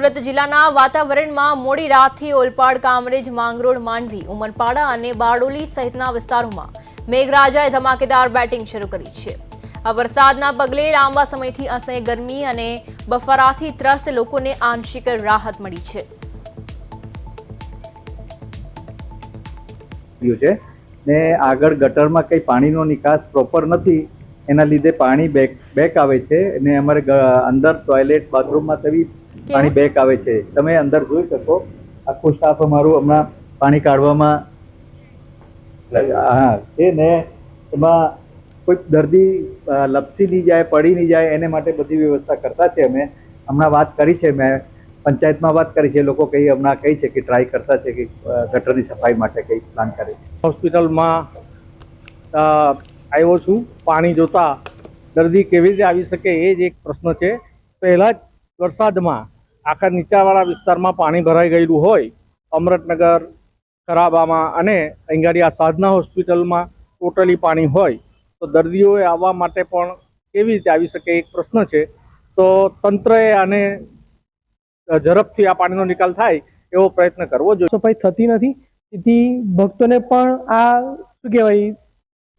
સુરત જિલ્લાના વાતાવરણમાં મોડી રાતથી ઓલપાડ, કામરેજ, માંગરોળ, માંડવી, ઉમરપાડા અને બારડોલી સહિતના વિસ્તારોમાં મેઘરાજાએ ધમાકેદાર બેટિંગ શરૂ કરી છે। આ વરસાદના પગલે લાંબા સમયથી અસહ્ય ગરમી અને બફારાથી ત્રસ્ત લોકોને આંશિક રાહત મળી છે। ને આગળ ગટરમાં કઈ પાણીનો નિકાસ પ્રોપર નથી, એના લીધે પાણી બેક આવે છે અને અમારે અંદર ટોયલેટ બાથરૂમમાં થવી પાણી બેક આવે છે। તમે અંદર જોઈ શકો, આખો સ્ટાફ અમારું હમણાં પાણી કાઢવામાં છે ને એમાં કોઈ દર્દી લપસી નહીં જાય, પડી નહીં જાય, એને માટે બધી વ્યવસ્થા કરતા છે। અમે હમણાં વાત કરી છે, મેં પંચાયતમાં વાત કરી છે, લોકો કઈ હમણાં કહી છે કે ટ્રાય કરતા છે કે ગટરની સફાઈ માટે કઈ પ્લાન કરે છે। હોસ્પિટલમાં આવ્યો છું, પાણી જોતા દર્દી કેવી રીતે આવી શકે એ જ એક પ્રશ્ન છે। પહેલા જ વરસાદમાં આખા નીચાણવાળા વિસ્તારમાં પાણી ભરાઈ ગયેલું હોય, અમૃતનગર, ખરાબામાં અને અહીંયાની આ સાધના હોસ્પિટલમાં ટોટલી પાણી હોય, તો દર્દીઓએ આવવા માટે પણ કેવી રીતે આવી શકે એક પ્રશ્ન છે। તો તંત્રએ આને ઝડપથી આ પાણીનો નિકાલ થાય એવો પ્રયત્ન કરવો જોઈએ। સફાઈ થતી નથી, તેથી ભક્તોને પણ આ શું કહેવાય,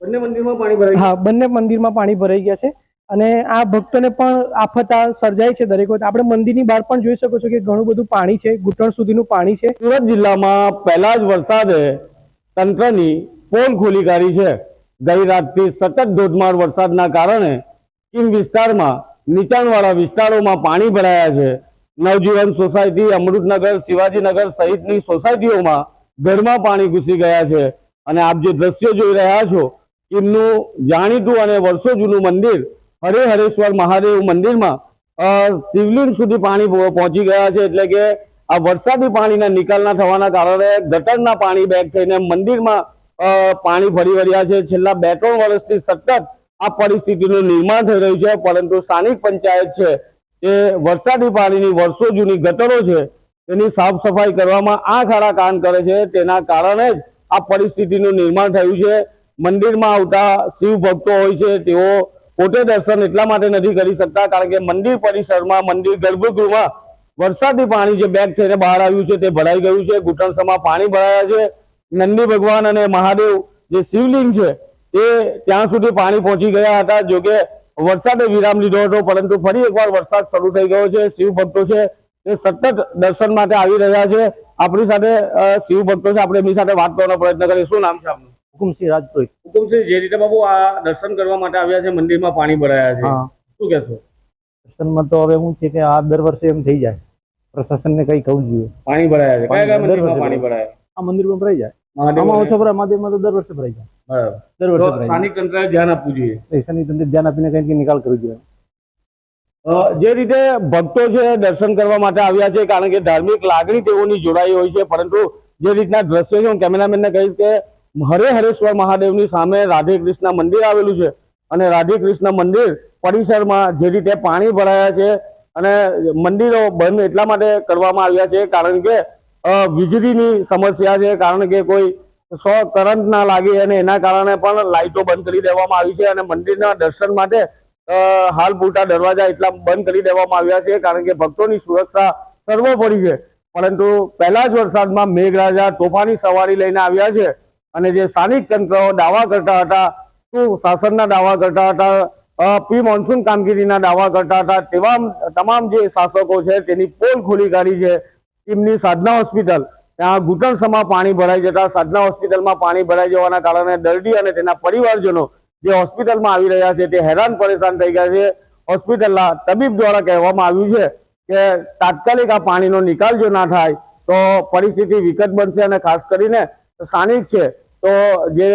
બંને મંદિરમાં પાણી ભરાઈ બંને મંદિરમાં પાણી ભરાઈ ગયા છે અને આ ભક્તોને પણ આફત સર્જાય છે। દરેક વખત આપણે મંદિરની બહાર પણ જોઈ શકો છો કે ઘણું બધું પાણી છે, ઘૂંટણ સુધીનું પાણી છે। સુરત જિલ્લામાં પહેલા જ વરસાદે તંત્રની પોલ ખોલી કાઢી છે। ગઈ રાતથી સતત ધોધમાર વરસાદના કારણે કીમ વિસ્તારમાં નીચાણવાળા વિસ્તારોમાં પાણી ભરાયા છે। નવજીવન સોસાયટી, અમૃતનગર, શિવાજીનગર સહિતની સોસાયટીઓમાં ઘરમાં પાણી ઘૂસી ગયા છે અને આપ જે દ્રશ્યો જોઈ રહ્યા છો, કીમનું જાણીતું અને વર્ષો જૂનું મંદિર હરેહરેશ્વર મહાદેવ મંદિરમાં શિવલિંગ સુધી પાણી પહોંચી ગયા છે। એટલે કે આ વરસાદી પાણીના નિકાલના થવાના કારણે ગટરના પાણી બેક થઈને મંદિરમાં પાણી ફરી વળ્યા છે। છેલ્લા 2-3 વર્ષથી સતત આ પરિસ્થિતિનું નિર્માણ થઈ રહ્યું છે, પરંતુ સ્થાનિક પંચાયત છે એ વરસાદી પાણીની વર્ષો જૂની ગટરો છે તેની સાફ સફાઈ કરવામાં આંખ આડા કાન કરે છે। તેના કારણે જ આ પરિસ્થિતિનું નિર્માણ થયું છે। મંદિરમાં આવતા શિવ ભક્તો હોય છે, તેઓ પોતે દર્શન એટલા માટે નથી કરી શકતા કારણ કે મંદિર પરિસરમાં, મંદિર ગર્ભગૃહમાં વરસાદી પાણી જે બેક થઈને બહાર આવ્યું છે તે ભરાઈ ગયું છે। ઘૂંટણસમાં પાણી ભરાયા છે। નંદી ભગવાન અને મહાદેવ જે શિવલિંગ છે તે ત્યાં સુધી પાણી પહોંચી ગયા હતા। જોકે વરસાદે વિરામ લીધો હતો, પરંતુ ફરી એકવાર વરસાદ શરૂ થઈ ગયો છે। શિવ ભક્તો છે તે સતત દર્શન માટે આવી રહ્યા છે। આપણી સાથે શિવ ભક્તો છે, આપણે એમની સાથે વાત કરવાનો પ્રયત્ન કરીએ। શું નામ છે આપનું? હુકુમસિંહ રાજપૂત। હુકુમસિંહ, જે રીતે બાબુ આ દર્શન કરવા માટે આવ્યા છે, મંદિરમાં પાણી ભરાયા છે, શું કહેશો? દર્શનમાં તો હવે શું છે કે આ દર વર્ષે એમ થઈ જાય, પ્રશાસનને કઈ કહું જોઈએ। પાણી ભરાયા છે, કયા મંદિરમાં પાણી ભરાયા? આ મંદિરમાં ભરાઈ જાય, આમાં ઓછો ભરાય, મહાદેવમાં તો દર વર્ષે ભરાઈ જાય। બરાબર, દર વર્ષે ભરાય। સ્થાનિક તંત્રએ ધ્યાન આપવું જોઈએ, સ્થાનિક તંત્રે ધ્યાન આપીને કંઈક નિકાલ કરવો જોઈએ। જે રીતે ભક્તો છે દર્શન કરવા માટે આવ્યા છે, કારણ કે ધાર્મિક લાગણી તેઓની જોડાઈ હોય છે, પરંતુ જે રીતના દ્રશ્યો છે, હું કેમેરામેનને કહીશ કે હરેહરેશ્વર મહાદેવની સામે રાધે કૃષ્ણ મંદિર આવેલું છે અને રાધે કૃષ્ણ મંદિર પરિસરમાં જે રીતે પાણી ભરાયા છે અને મંદિરો બંધ એટલા માટે કરવામાં આવ્યા છે કારણ કે વીજળીની સમસ્યા છે, કારણ કે કોઈ કરંટ ના લાગે અને એના કારણે પણ લાઇટો બંધ કરી દેવામાં આવી છે અને મંદિરના દર્શન માટે હાલ પૂરતા દરવાજા એટલા બંધ કરી દેવામાં આવ્યા છે કારણ કે ભક્તોની સુરક્ષા સર્વોપરી છે। પરંતુ પહેલા જ વરસાદમાં મેઘરાજા તોફાની સવારી લઈને આવ્યા છે અને જે સ્થાનિક તંત્રો દાવા કરતા હતા, શું શાસનના દાવા કરતા હતા, પ્રી મોન્સૂન કામગીરીના દાવા કરતા હતા, તેવા તમામ જે શાસકો છે તેની પોલ ખોલી કાઢી છે। ટીમની સાધના હોસ્પિટલ, ત્યાં ઘૂંટણસમાં પાણી ભરાઈ જતા સાધના હોસ્પિટલમાં પાણી ભરાઈ જવાના કારણે દર્દી અને તેના પરિવારજનો જે હોસ્પિટલમાં આવી રહ્યા છે તે હેરાન પરેશાન થઈ ગયા છે। હોસ્પિટલના તબીબ દ્વારા કહેવામાં આવ્યું છે કે તાત્કાલિક આ પાણીનો નિકાલ જો ના થાય તો પરિસ્થિતિ વિકટ બનશે અને ખાસ કરીને સ્થાનિક છે તો જે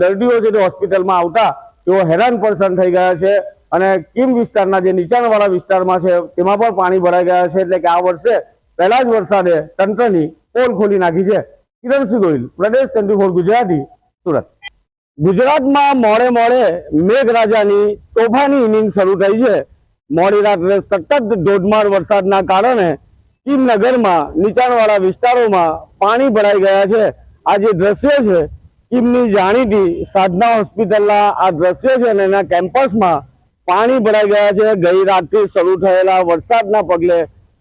દર્દીઓ છે તે હોસ્પિટલમાં આવતા તેઓ હેરાન પરેશાન થઈ ગયા છે અને કીમ વિસ્તારના જે નીચાણવાળા વિસ્તારમાં છે તેમાં પણ પાણી ભરાઈ ગયા છે। એટલે કે આ વર્ષે પહેલા જ વરસાદે તંત્રની પોલ ખોલી નાખી છે। કિરણસિંહ ગોહિલ, પ્રદેશ 24 ગુજરાતી, સુરત। ગુજરાતમાં મોડે મોડે મેઘરાજાની તોફાની ઇનિંગ શરૂ થઈ છે। મોડી રાત્રે સતત ધોધમાર વરસાદના કારણે કીમ નગરમાં નીચાણવાળા વિસ્તારોમાં પાણી ભરાઈ ગયા છે। આ જે દ્રશ્ય છે કીમની જાણીતી સાધના હોસ્પિટલના આ દ્રશ્ય છે અને એના કેમ્પસમાં પાણી ભરાઈ ગયા છે। ગઈ રાતથી શરૂ થયેલા વરસાદના પગલે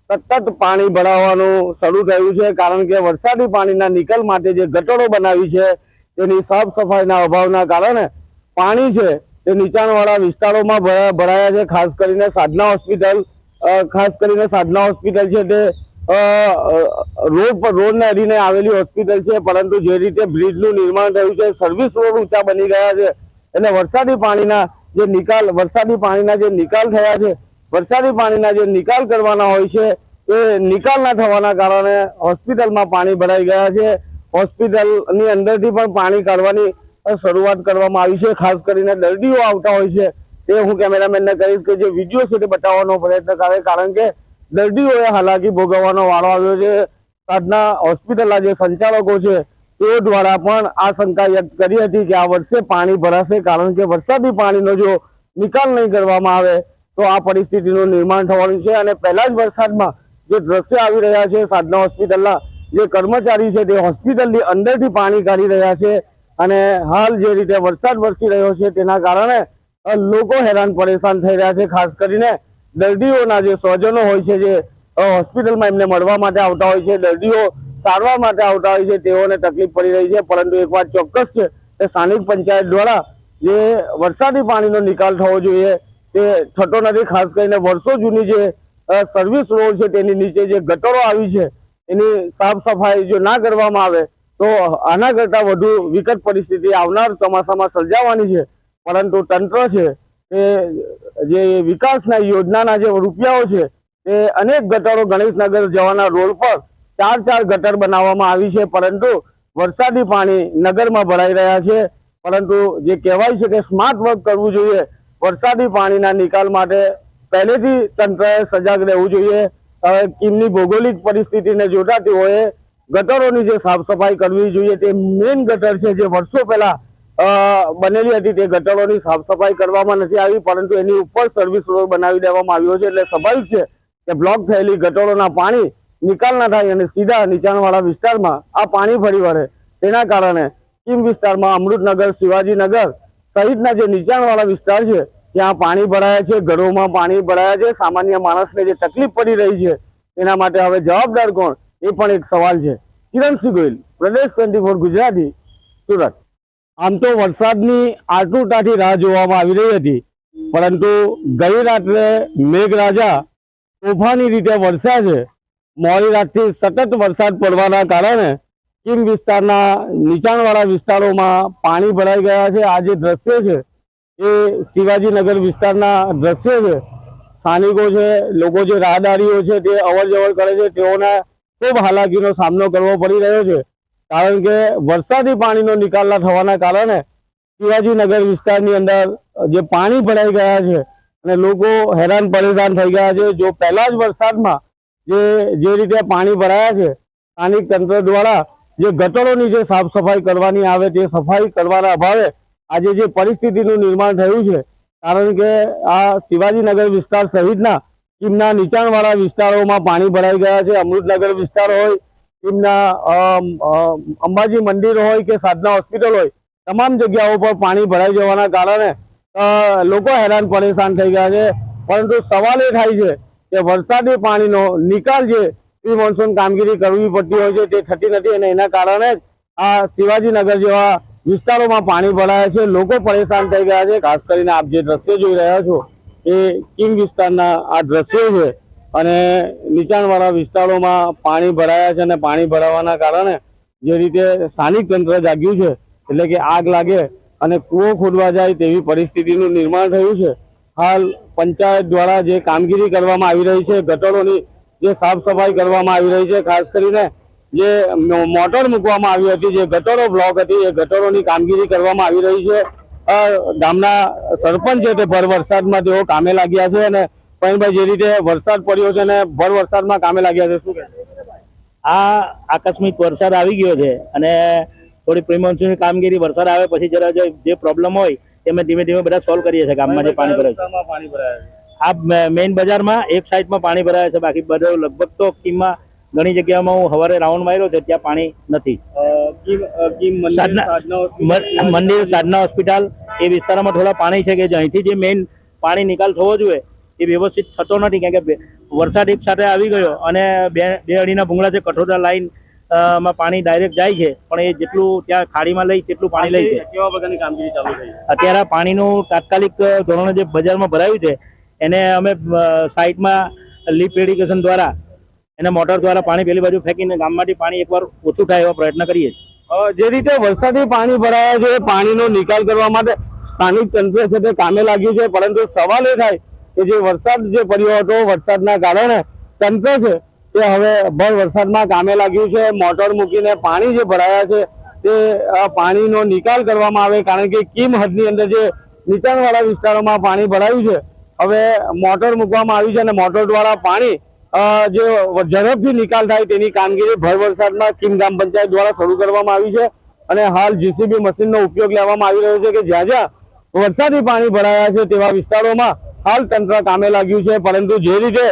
સતત પાણી ભરાવાનું શરૂ થયું છે, કારણ કે વરસાદી પાણીના નિકાલ માટે જે ગટરો બનાવી છે તેની સાફ સફાઈના અભાવના કારણે પાણી છે તે નીચાણવાળા વિસ્તારોમાં ભરાયા છે. ખાસ કરીને સાધના હોસ્પિટલ છે તે રોડને અડીને આવેલી હોસ્પિટલ છે, પરંતુ જે રીતે બ્રિજનું નિર્માણ થયું છે, સર્વિસ રોડ ઊંચા બની ગયા છે, એટલે વરસાદી પાણીના જે નિકાલ કરવાના હોય છે એ નિકાલ ના થવાના કારણે હોસ્પિટલમાં પાણી ભરાઈ ગયા છે. હોસ્પિટલની અંદરથી પણ પાણી કાઢવાની શરૂઆત કરવામાં આવી છે. ખાસ કરીને દર્દીઓ આવતા હોય છે તે હું કેમેરામેનને કહીશ કે જે વિડીયો છે તે બતાવવાનો પ્રયત્ન કરે, કારણ કે દર્દીઓએ હાલાકી ભોગવવાનો વારો આવ્યો છે. સાધના હોસ્પિટલના જે સંચાલકો છે તેઓ દ્વારા પણ આ શંકા વ્યક્ત કરી હતી કે આ વર્ષે પાણી ભરાશે, કારણ કે વરસાદી પાણીનો જો નિકાલ નહીં કરવામાં આવે તો આ પરિસ્થિતિનું નિર્માણ થવાનું છે. અને પહેલા જ વરસાદમાં જે દ્રશ્ય આવી રહ્યા છે, સાધના હોસ્પિટલના જે કર્મચારી છે તે હોસ્પિટલની અંદરથી પાણી કાઢી રહ્યા છે, અને હાલ જે રીતે વરસાદ વરસી રહ્યો છે તેના કારણે લોકો હેરાન પરેશાન થઈ રહ્યા છે. ખાસ કરીને દર્દીઓના જે સ્વજનો હોય છે, જે હોસ્પિટલમાં એમને મળવા માટે આવતા હોય છે, દર્દીઓ સારવાર માટે આવતા હોય છે, તેઓને તકલીફ પડી રહી છે. પરંતુ એક વાત ચોક્કસ છે કે સ્થાનિક પંચાયત દ્વારા જે વરસાદી પાણીનો નિકાલ થવો જોઈએ તે થતો નથી. ખાસ કરીને વર્ષો જૂની જે સર્વિસ રોડ છે તેની નીચે જે ગટરો આવી છે એની સાફ સફાઈ જો ના કરવામાં આવે તો આના કરતા વધુ વિકટ પરિસ્થિતિ આવનાર ચોમાસામાં સર્જાવાની છે. પરંતુ તંત્ર છે તે જે વિકાસના યોજનાના જે રૂપિયાઓ છે તે અનેક ગટરો ગણેશનગર જવાના રોડ પર 4 ગટર બનાવવામાં આવી છે, પરંતુ વરસાદી પાણી નગરમાં ભરાઈ રહ્યા છે. પરંતુ જે કહેવાય છે કે સ્માર્ટ વર્ક કરવું જોઈએ, વરસાદી પાણીના નિકાલ માટે પહેલેથી તંત્રએ સજાગ રહેવું જોઈએ. કીમની ભૌગોલિક પરિસ્થિતિને જોતા તેઓએ ગટરોની જે સાફ સફાઈ કરવી જોઈએ. તે મેઇન ગટર છે જે વર્ષો પહેલા બનેલી હતી, તે ગટરોની સાફ સફાઈ કરવામાં નથી આવી, પરંતુ એની ઉપર સર્વિસ રોડ બનાવી દેવામાં આવ્યો છે. એટલે સ્વાભાવિક છે કે બ્લોક થયેલી ગટરોના પાણી નિકાલ ના થાય અને સીધા નીચાણવાળા વિસ્તારમાં આ પાણી ફરી વળે. તેના કારણે કીમ વિસ્તારમાં અમૃતનગર, શિવાજીનગર સહિતના જે નીચાણવાળા વિસ્તાર છે ત્યાં પાણી ભરાયા છે, ઘરોમાં પાણી ભરાયા છે. સામાન્ય માણસને જે તકલીફ પડી રહી છે તેના માટે હવે જવાબદાર કોણ એ પણ એક સવાલ છે. કિરણસિંહ ગોહિલ, પ્રદેશ 24 ગુજરાતી, સુરત. આમ તો વરસાદની આતુરતાથી રાહ જોવામાં આવી રહી હતી, પરંતુ ગઈ રાત્રે મેઘરાજા તોફાની રીતે વરસ્યા છે. મોડી રાતથી સતત વરસાદ પડવાના કારણે કીમ વિસ્તારના નીચાણવાળા વિસ્તારોમાં પાણી ભરાઈ ગયા છે. આ જે દ્રશ્ય છે એ શિવાજીનગર વિસ્તારના દ્રશ્યો છે. સ્થાનિકો છે, લોકો જે રાહદારીઓ છે તે અવર જવર કરે છે, તેઓને ખૂબ હાલાકીનો સામનો કરવો પડી રહ્યો છે, કારણ કે વરસાદી પાણીનો નિકાલ ના થવાના કારણે શિવાજીનગર વિસ્તારની અંદર જે પાણી ભરાઈ ગયા છે અને લોકો હેરાન પરેશાન થઈ ગયા છે. જો પહેલા જ વરસાદમાં જે રીતે પાણી ભરાયા છે, સ્થાનિક તંત્ર દ્વારા જે ગટરોની જે સાફ સફાઈ કરવાની આવે તે સફાઈ કરવાના અભાવે આજે જે પરિસ્થિતિનું નિર્માણ થયું છે, કારણ કે આ શિવાજીનગર વિસ્તાર સહિતના કીમના નીચાણવાળા વિસ્તારોમાં પાણી ભરાઈ ગયા છે. અમૃતનગર વિસ્તાર હોય, કીમના અંબાજી મંદિર હોય કે સાધના હોસ્પિટલ હોય, તમામ જગ્યાઓ પર પાણી ભરાઈ જવાના કારણે લોકો હેરાન પરેશાન થઈ ગયા છે. પરંતુ સવાલ એ થાય છે કે વરસાદી પાણીનો નિકાલ જે પ્રી મોન્સૂન કામગીરી કરવી પડતી હોય છે તે થતી નથી, અને એના કારણે જ આ શિવાજીનગર જેવા વિસ્તારોમાં પાણી ભરાયા છે. લોકો પરેશાન થઈ ગયા છે. ખાસ કરીને આપ જે દ્રશ્ય જોઈ રહ્યા છો એ કીમ વિસ્તારના આ દ્રશ્યો છે, અને નીચાણવાળા વિસ્તારોમાં પાણી ભરાયા છે. અને પાણી ભરાવાના કારણે જે રીતે સ્થાનિક તંત્ર જાગ્યું છે, એટલે કે આગ લાગે અને કૂવો ખોદવા જાય તેવી પરિસ્થિતિનું નિર્માણ થયું છે. હાલ પંચાયત દ્વારા જે કામગીરી કરવામાં આવી રહી છે, ગટરોની જે સાફ સફાઈ કરવામાં આવી રહી છે, ખાસ કરીને જે મોટર મૂકવામાં આવી હતી, જે ગટરો બ્લોક હતી, એ ગટરોની કામગીરી કરવામાં આવી રહી છે. ગામના સરપંચ છે તે ભર વરસાદમાં તેઓ કામે લાગ્યા છે, અને પૈણભાઈ જે રીતે વરસાદ પડ્યો છે અને ભર વરસાદમાં કામે લાગ્યા છે, શું કહેશો? આ આકસ્મિક વરસાદ આવી ગયો છે અને થોડી પ્રિમોન્સૂન કામગીરી વરસાદ આવે પછી જરા જે પ્રોબ્લેમ હોય તે અમે ધીમે ધીમે બધા સોલ્વ કરીએ છીએ. ગામમાં જે પાણી ભરાય છે આ મેઇન બજારમાં એક સાઈડમાં પાણી ભરાય છે, બાકી બધો લગભગ તો કીમમાં ઘણી જગ્યામાં હું સવારે રાઉન્ડ માર્યો છે ત્યાં પાણી નથી. મંદિર, સાધના હોસ્પિટલ એ વિસ્તારમાં થોડા પાણી છે કે અહીંથી જે મેઇન પાણી નિકાલ થવો જોઈએ એ વ્યવસ્થિત થતો નથી, કારણ કે વરસાદ એક સાથે આવી ગયો અને બે અડીના ભૂંગળા છે કઠોદરા લાઈન માં પાણી ડાયરેક્ટ જાય છે, પણ એ જેટલું ત્યાં ખાડીમાં લઈ તેટલું પાણી લઈ છે. કેવા પ્રકારની કામગીરી ચાલુ થઈ? અત્યારે પાણીનું તાત્કાલિક ધોરણે જે બજારમાં ભરાયું છે એને અમે સાઈડમાં લીપ ઇરિગેશન દ્વારા એને મોટર દ્વારા પાણી પેલી બાજુ ફેંકીને ગામમાંથી પાણી એકવાર ઓછું થાય એવા પ્રયત્ન કરીએ છીએ. જે રીતે વરસાદી પાણી ભરાયા છે, પાણીનો નિકાલ કરવા માટે સ્થાનિક તંત્ર છે તે કામે લાગ્યું છે, પરંતુ સવાલ એ થાય કે જે વરસાદ જે પડ્યો હતો, વરસાદના કારણે તંત્ર છે તે હવે ભર વરસાદમાં કામે લાગ્યું છે. મોટર મૂકીને પાણી જે ભરાયા છે તે પાણીનો નિકાલ કરવામાં આવે, કારણ કે કીમ હદની અંદર જે નીચાણવાળા વિસ્તારોમાં પાણી ભરાયું છે, હવે મોટર મૂકવામાં આવી છે અને મોટર દ્વારા પાણી જે ઝડપથી નિકાલ થાય તેની કામગીરી ભર વરસાદમાં કીમ ગ્રામ પંચાયત દ્વારા શરૂ કરવામાં આવી છે. અને હાલ જીસીબી મશીનનો ઉપયોગ લેવામાં આવી રહ્યો છે કે જ્યાં જ્યાં વરસાદી પાણી ભરાયા છે તેવા વિસ્તારોમાં હાલ તંત્ર કામે લાગ્યું છે. પરંતુ જે રીતે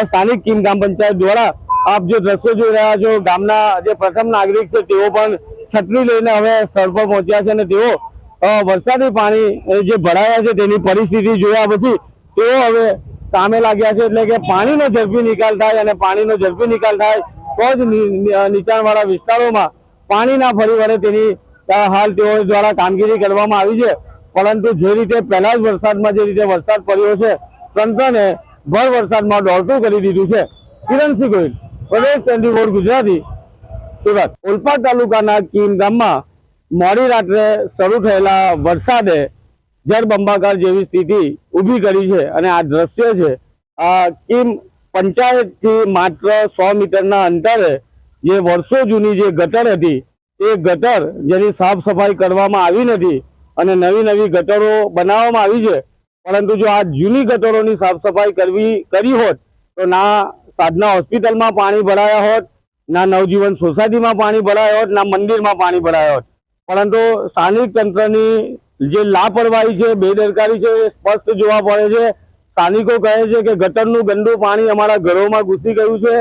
સ્થાનિક કીમ ગ્રામ પંચાયત દ્વારા આપ જે દ્રશ્યો જોઈ રહ્યા છો, ગામના જે પ્રથમ નાગરિક છે તેઓ પણ છત્રી લઈને હવે સ્થળ પર પહોંચ્યા છે અને તેઓ વરસાદી પાણી જે ભરાયા છે તેની પરિસ્થિતિ જોયા પછી તેઓ હવે કામે લાગ્યા છે. એટલે કે પાણીનો ઝડપી નિકાલ થાય અને પાણીનો ઝડપી નિકાલ થાય તો જ નીચાણવાળા વિસ્તારોમાં પાણી ના ફરી વળે તેની હાલ તેઓ દ્વારા કામગીરી કરવામાં આવી છે. પરંતુ જે રીતે પહેલા જ વરસાદમાં જે રીતે વરસાદ પડ્યો છે, તંત્રને ભર વરસાદમાં દોડતું કરી દીધું છે. કિરણસિંહ ગોહિલ, પ્રદેશ 24 ગુજરાતી, સુરત. ઓલપાડ તાલુકાના કીમ ગામમાં મોડી રાત્રે શરૂ થયેલા વરસાદે જળબંબાકાર જેવી સ્થિતિ ઊભી કરી છે અને આ દ્રશ્ય છે કીમ પંચાયતથી માત્ર 100 મીટરના અંતરે જે વર્ષો જૂની જે ગટર હતી એ ગટર જેની સાફ સફાઈ કરવામાં આવી નથી અને નવી ગટરો બનાવવામાં આવી છે. પરંતુ જો આ જૂની ગટરોની સાફ સફાઈ કરી હોત તો ના સાધના હોસ્પિટલમાં પાણી ભરાયા હોત, ના નવજીવન સોસાયટીમાં પાણી ભરાયા હોત, ના મંદિરમાં પાણી ભરાયા હોત. પરંતુ સ્થાનિક તંત્રની જે લાપરવાહી છે, બેદરકારી છે એ સ્પષ્ટ જોવા પડે છે. સ્થાનિકો કહે છે કે ગટરનું ગંદુ પાણી અમારા ઘરોમાં ઘૂસી ગયું છે,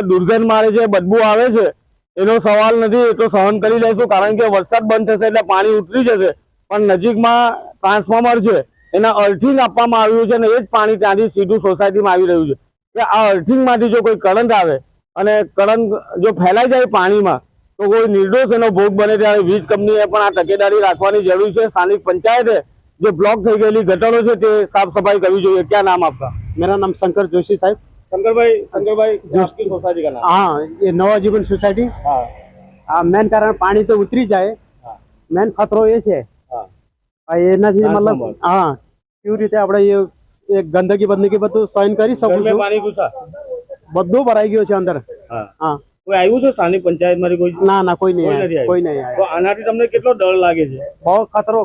દુર્ગંધ મારે છે, બદબુ આવે છે. એનો સવાલ નથી, એ તો સહન કરી લઈશું, કારણ કે વરસાદ બંધ થશે એટલે પાણી ઉતરી જશે. પણ નજીકમાં ટ્રાન્સફોર્મર છે, એના અર્થિંગ આપવામાં આવ્યું છે અને એ જ પાણી ત્યાંથી સીધું સોસાયટીમાં આવી રહ્યું છે. કે આ અર્થિંગમાંથી જો કોઈ કરંટ આવે અને કરંટ જો ફેલાઈ જાય પાણીમાં તો કોઈ નિર્દોષ એનો ભોગ બને, ત્યારે વીજ કંપનીએ પણ આ તકેદારી રાખવાની જરૂર છે. સ્થાનિક પંચાયતે जो ब्लॉक થઈ ગયેલી ગટરો છે તે સાફ સફાई કરવી જોઈએ. क्या नाम आपका? मेरा नाम शंकर जोशी साहब. शंकर भाई आपकी सोसाइटी का नाम? हाँ, ये नवा जीवन सोसाइटी. हाँ, मेन कारण पानी तो उतरी जाए, मेन खतरो ये છે એનાથી મતલબ હા કેવી રીતે આપણે એ ગંદકી બંદકી બધું સહન કરી શકું છું. પાણી ઘૂસા બધું ભરાઈ ગયું છે અંદર. હા, કોઈ આવ્યું છે સ્થાનિક પંચાયત માંથી? કોઈ ના કોઈ નહીં આવ્યું. કોઈ નહીં તો આનાથી તમને કેટલો ડર લાગે છે? બહુ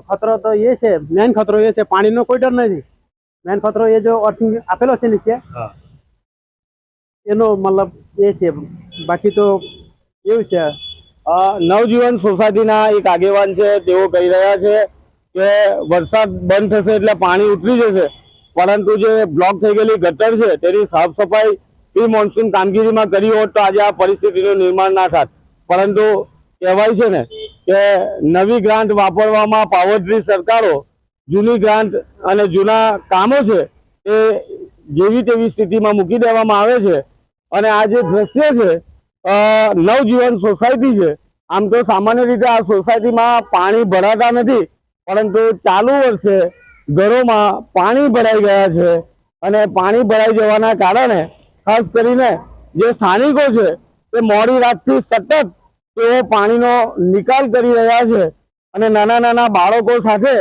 ખતરો તો એ છે, મેન ખતરો એ છે, પાણીનો કોઈ ડર નથી. મેન ખતરો એ જો અર્થિંગ આપેલો છે નીચે એનો મતલબ એ છે, બાકી તો એવું છે. નવજીવન સોસાયટીના એક આગેવાન છે, તેઓ કહી રહ્યા છે કે વરસાદ બંધ થશે એટલે પાણી ઉતરી જશે, પરંતુ જે બ્લોક થઈ ગયેલી ગટર છે તેની સાફ સફાઈ પ્રી મોન્સૂન કામગીરીમાં કરી હોત તો આજે આ પરિસ્થિતિનું નિર્માણ ના થાત. પરંતુ કહેવાય છે ને કે નવી ગ્રાન્ટ વાપરવામાં પાવરટ્રી સરકારો જૂની ગ્રાન્ટ અને જૂના કામો છે એ જેવી તેવી સ્થિતિમાં મૂકી દેવામાં આવે છે. અને આ જે દ્રશ્ય છે નવજીવન સોસાયટી છે, આમ તો સામાન્ય રીતે આ સોસાયટીમાં પાણી ભરાતા નથી, પરંતુ ચાલુ વર્ષે ઘરોમાં પાણી ભરાઈ ગયા છે અને પાણી ભરાઈ જવાના કારણે ખાસ કરીને જે સ્થાનિકો છે તે મોડી રાતથી સતત તેઓ પાણીનો નિકાલ કરી રહ્યા છે અને નાના બાળકો સાથે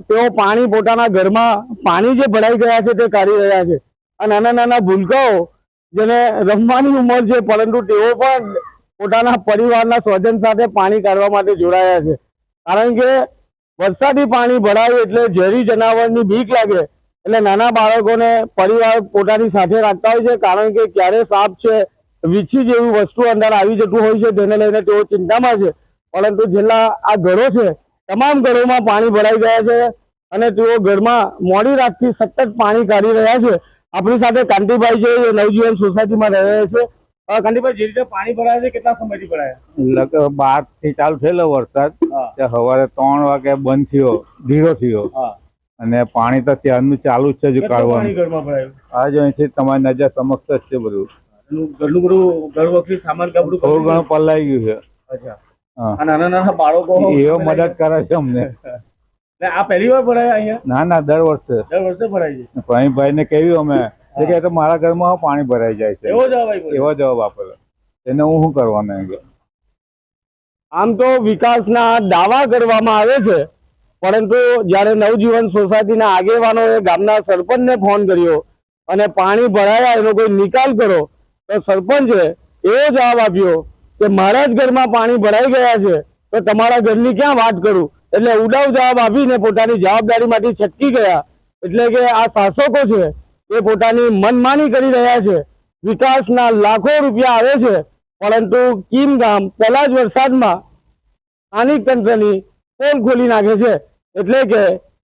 તેઓ પાણી પોતાના ઘરમાં પાણી જે ભરાઈ ગયા છે તે કાઢી રહ્યા છે. આ નાના ભૂલકાઓ જેને રમવાની ઉંમર છે, પરંતુ તેઓ પણ પોતાના પરિવારના સ્વજન સાથે પાણી કાઢવા માટે જોડાયા છે. કારણ કે વરસાદી પાણી ભરાય એટલે ઝેરી જનાવરની બીક લાગે એટલે નાના બાળકોને પરિવાર પોતાની સાથે રાખતા હોય છે, કારણ કે ક્યારે સાપ છે, વીછી જેવી વસ્તુ અંદર આવી જતું હોય છે, તેને લઈને તેઓ ચિંતામાં છે. પરંતુ જેટલા આ ઘરો છે તમામ ઘરોમાં પાણી ભરાઈ ગયા છે અને તેઓ ઘરમાં મોડી રાતથી સતત પાણી કાઢી રહ્યા છે. આપણી સાથે કાંતિભાઈ છે, એ નવજીવન સોસાયટીમાં રહે છે. કાંતિભાઈ, જે રીતે પાણી ભરાયા છે કેટલા સમયથી ભરાયા? લગભગ 12 થી ચાલુ થયેલો વરસાદ, સવારે 3 વાગે બંધ થયો, ધીરો થયો, અને પાણી તો ત્યારનું ચાલુ જ છે હજુ કેટલું પાણી કાઢવાનું. ઘરમાં ભરાયું? આ જો અહીંથી તમારી નજર સમક્ષ જ છે બધું. ઘરનું બધું ઘર વખરી સામાન કે બધું થોડું ઘણું પલાઈ ગયું છે. અચ્છા. હા, આ નાના નાના બાળકો એવો મદદ કરે છે અમને. ને આ પહેલી વાર ભરાયા અહીંયા? ના ના, દર વર્ષે દર વર્ષે ભરાય છે. ભાઈને કહ્યું અમે કે તો મારા ઘરમાં પાણી ભરાઈ જાય છે. એવો જવાબ આપ્યો? એવો જવાબ આપેલો. એને હું શું કરવાનો એમ કે. આમ તો વિકાસના દાવા કરવામાં આવે છે, પરંતુ જ્યારે નવજીવન સોસાયટીના આગેવાનોએ ગામના સરપંચને ફોન કર્યો અને પાણી ભરાયા એનો કોઈ નિકાલ કરો, તો સરપંચે એવો જવાબ આપ્યો કે મારા જ ઘરમાં પાણી ભરાઈ ગયા છે તો તમારા ઘરની ક્યાં વાત કરું. એટલે ઉડાવ જવાબ આપીને પોતાની જવાબદારીમાંથી છટકી ગયા. એટલે કે આ શાસકો છે એ પોતાની મનમાની કરી રહ્યા છે. વિકાસના લાખો રૂપિયા આવે છે, પરંતુ કીમ ગામ પહેલા જ વરસાદમાં સ્થાનિક તંત્રની પોલ ખોલી નાખે છે. એટલે કે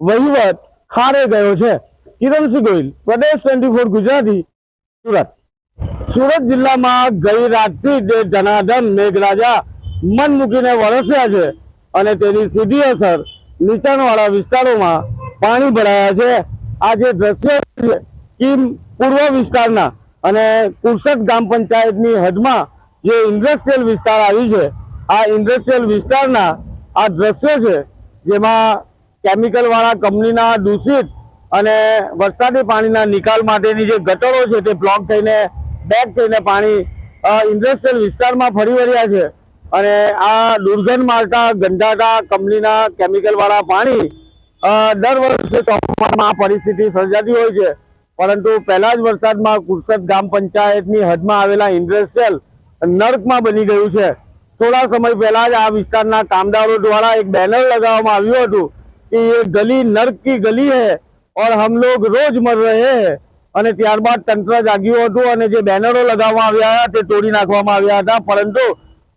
વહીવટ ખારે ગયો છે. કિરણસિંહ ગોહિલ, પ્રદેશ 24 ગુજરાતી, સુરત. સુરત જિલ્લામાં ગઈ રાતથી જે ધનાધન મેઘરાજા મન મૂકીને વરસ્યા છે અને તેની સીધી અસર નીચાણવાળા વિસ્તારોમાં પાણી ભરાયા છે. આ જે દ્રશ્ય છે કીમ પૂર્વ વિસ્તારના અને કુરસદ ગ્રામ પંચાયતની હદમાં જે ઇન્ડસ્ટ્રીયલ વિસ્તાર આવી છે, આ ઇન્ડસ્ટ્રીયલ વિસ્તારના આ દ્રશ્ય છે, જેમાં કેમિકલ વાળા કંપનીના દૂષિત અને વરસાદી પાણીના નિકાલ માટેની જે ગટરો છે તે બ્લોક થઈને બેક થઈને પાણી ઇન્ડસ્ટ્રીયલ વિસ્તારમાં ફરી વળ્યા છે. અને આ દુર્ગંધ મારતા ગંધાતા કંપનીના કેમિકલ વાળા પાણી દર વર્ષે ચોમાસામાં આ પરિસ્થિતિ સર્જાતી હોય છે. પરંતુ પહેલા જ વરસાદમાં કુરસદ ગ્રામ પંચાયતની હદમાં આવેલા ઇન્ડસ્ટ્રીયલ નર્કમાં બની ગયું છે. થોડા સમય પહેલા જ આ વિસ્તારના કામદારો દ્વારા એક બેનર લગાવવામાં આવ્યું હતું कि ये गली नर्क की गली है और हम लोग रोज मर रहे हैं. અને ત્યારબાદ તંત્ર જાગ્યું હતું અને જે બેનરો લગાવવામાં આવ્યા હતા તે તોડી નાખવામાં આવ્યા હતા. પરંતુ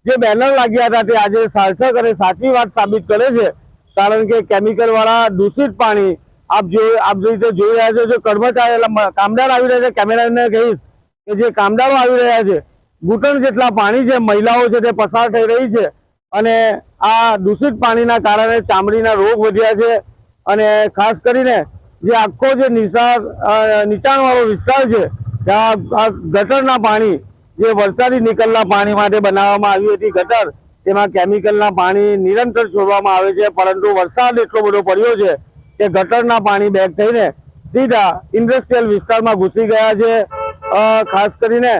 જે બેનર લાગ્યા હતા તે આજે સાર્થક અને સાચી વાત સાબિત કરે છે, કારણ કે કેમિકલ વાળા દૂષિત પાણી આપ રીતે જોઈ રહ્યા છો. જો કર્મચારી કામદાર આવી રહ્યા છે, કેમેરામેનને કહીશ કે જે કામદારો આવી રહ્યા છે, ઘૂંટણ જેટલા પાણી છે, મહિલાઓ છે તે પસાર થઈ રહી છે. અને આ દૂષિત પાણીના કારણે ચામડીના રોગ વધ્યા છે. અને ખાસ કરીને જે આખો જે નીચાણવાળો વિસ્તાર છે ત્યાં આ ગટરના પાણી જે વરસાદી નિકલના પાણી માટે બનાવવામાં આવી હતી ગટર, તેમાં કેમિકલના પાણી નિરંતર છોડવામાં આવે છે. પરંતુ વરસાદ એટલો બધો પડ્યો છે કે ગટરના પાણી બેક થઈને સીધા ઇન્ડસ્ટ્રીયલ વિસ્તારમાં ઘૂસી ગયા છે. ખાસ કરીને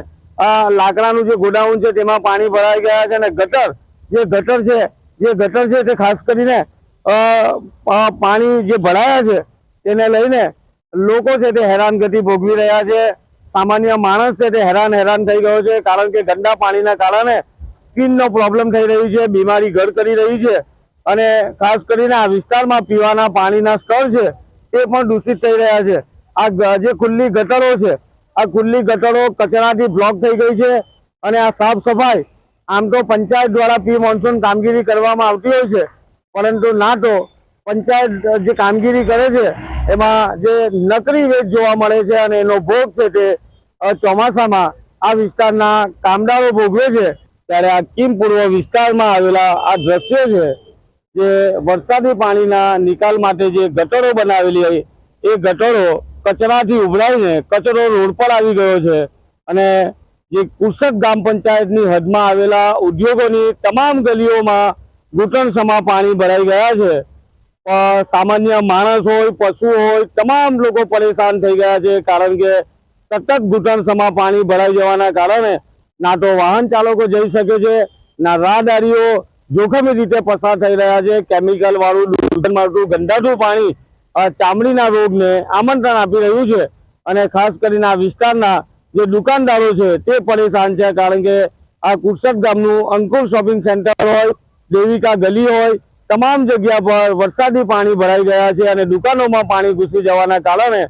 લાકડાનું જે ગોડાઉન છે તેમાં પાણી ભરાઈ ગયા છે. અને ગટર છે તે ખાસ કરીને પાણી જે ભરાયા છે તેને લઈને લોકો છે તે હેરાનગતિ ભોગવી રહ્યા છે. સામાન્ય માણસ છે તે હેરાન થઈ ગયો છે, કારણ કે ગંદા પાણીના કારણે સ્કિનનો પ્રોબ્લેમ થઈ રહ્યું છે, બીમારી ઘર કરી રહી છે. અને ખાસ કરીને આ વિસ્તારમાં પીવાના પાણીના સ્તર છે તે પણ દૂષિત થઈ રહ્યા છે. આ જે ખુલ્લી ગટરો છે, આ ખુલ્લી ગટરો કચરાથી બ્લોક થઈ ગઈ છે. અને આ સાફ સફાઈ આમ તો પંચાયત દ્વારા પ્રી મોન્સૂન કામગીરી કરવામાં આવતી હોય છે, પરંતુ ના તો પંચાયત જે કામગીરી કરે છે એમાં જે નકરી વેચ જોવા મળે છે અને એનો ભોગ છે તે ચોમાસામાં આ વિસ્તારના કામદારો ભોગવે છે. ત્યારે આ કીમ પૂર્વ વિસ્તારમાં આવેલા આ દ્રશ્યો છે, જે વરસાદી પાણીના નિકાલ માટે જે ગટરો બનાવેલી હોય એ ગટરો કચરાથી ઉભરાઈને કચરો રોડ પર આવી ગયો છે. અને જે કુરસદ ગ્રામ પંચાયતની હદમાં આવેલા ઉદ્યોગોની તમામ ગલીઓમાં ઘૂંટણસમા પાણી ભરાઈ ગયા છે. સામાન્ય માણસ હોય, પશુ હોય, તમામ લોકો પરેશાન થઈ ગયા છે, કારણ કે સતત ઘૂંટણસમા પાણી ભરાઈ જવાના કારણે ના તો વાહન ચાલકો જઈ શકે છે, ના રાહદારીઓ જોખમી રીતે પસાર થઈ રહ્યા છે. કેમિકલ વાળું દુર્ગંધ મારતું ગંધાતું પાણી ચામડીના રોગને આમંત્રણ આપી રહ્યું છે. અને ખાસ કરીને આ વિસ્તારના જે દુકાનદારો છે તે પરેશાન છે, કારણ કે આ કુરસદ ગામનું અંકુર શોપિંગ સેન્ટર હોય, દેવિકા ગલી હોય, તમામ જગ્યા પર વરસાદી પાણી ભરાઈ ગયા છે. અને દુકાનોમાં પાણી ઘૂસી જવાના કારણે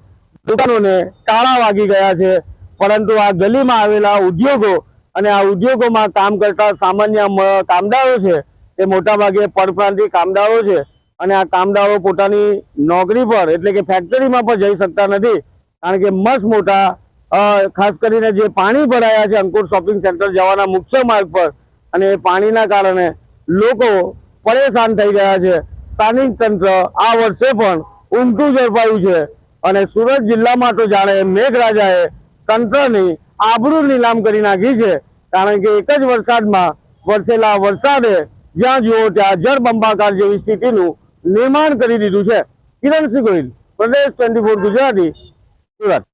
દુકાનોને તાળા વાગી ગયા છે. પરંતુ આ ગલીમાં આવેલા ઉદ્યોગો અને આ ઉદ્યોગોમાં કામ કરતા સામાન્ય કામદારો છે તે મોટાભાગે પરપ્રાંતિય કામદારો છે. અને આ કામદારો પોતાની નોકરી પર એટલે કે ફેક્ટરીમાં પણ જઈ શકતા નથી, કારણ કે મસ્ત મોટા ખાસ કરીને જે પાણી ભરાયા છે અંકુર શોપિંગ સેન્ટર જવાના મુખ્ય માર્ગ પર, અને પાણીના કારણે લોકો પરેશાન થઈ ગયા છે. સ્થાનિક તંત્ર આ વર્ષે પણ ઊંધું ઝડપાયું છે અને સુરત જિલ્લામાં તો જાણે મેઘરાજાએ તંત્રની આબરૂ નીલામ કરી નાખી છે, કારણ કે એક જ વરસાદમાં વરસેલા વરસાદે જ્યાં જુઓ ત્યાં જળબંબાકાર જેવી સ્થિતિનું નિર્માણ કરી દીધું છે. કિરણસિંહ ગોહિલ, પ્રદેશ 24 ગુજરાતી, સુરત.